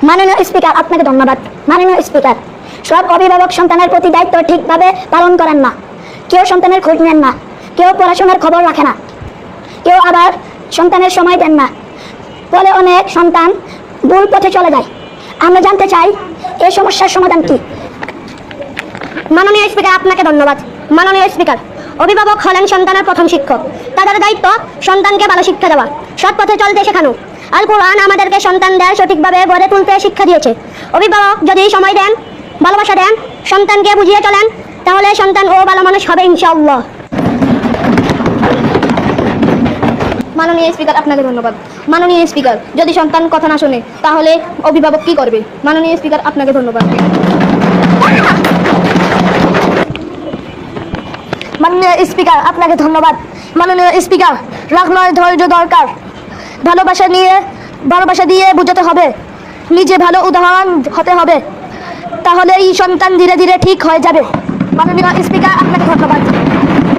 মাননীয় স্পিকার, আপনাকে ধন্যবাদ। মাননীয় স্পিকার, সব অভিভাবক সন্তানের প্রতি দায়িত্ব ঠিকভাবে পালন করেন না। কেউ সন্তানের খোঁজ নেন না, কেউ পড়াশোনার খবর রাখে না, কেউ আবার সন্তানের সময় দেন না, ফলে অনেক সন্তান ভুল পথে চলে যায়। আমরা জানতে চাই এই সমস্যার সমাধান কি? মাননীয় স্পিকার, আপনাকে ধন্যবাদ। মাননীয় স্পিকার, অভিভাবক হলেন সন্তানের প্রথম শিক্ষক। তাদের দায়িত্ব সন্তানকে ভালো শিক্ষা দেওয়া, সৎ পথে চলতে শেখানো। আল কোরআন আমাদেরকে সন্তানদের সঠিকভাবে গড়ে তুলতে শিক্ষা দিয়েছে। অভিভাবক যদি সময় দেন, ভালোবাসা দেন, সন্তানকে বুঝিয়ে চলেন, তাহলে সন্তান ও ভালো মানুষ হবে ইনশাআল্লাহ। মাননীয় স্পিকার, আপনাকে ধন্যবাদ। মাননীয় স্পিকার, যদি সন্তান কথা না শোনে তাহলে অভিভাবক কি করবে? মাননীয় স্পিকার, আপনাকে ধন্যবাদ। মাননীয় স্পিকার, আপনাকে ধন্যবাদ। মাননীয় স্পিকার, রাগ নয়, ধৈর্য দরকার। ভালোবাসা দিয়ে বোঝাতে হবে, নিজে ভালো উদাহরণ হতে হবে, তাহলে এই সন্তান ধীরে ধীরে ঠিক হয়ে যাবে। মাননীয় স্পিকার, আপনাকে ধন্যবাদ।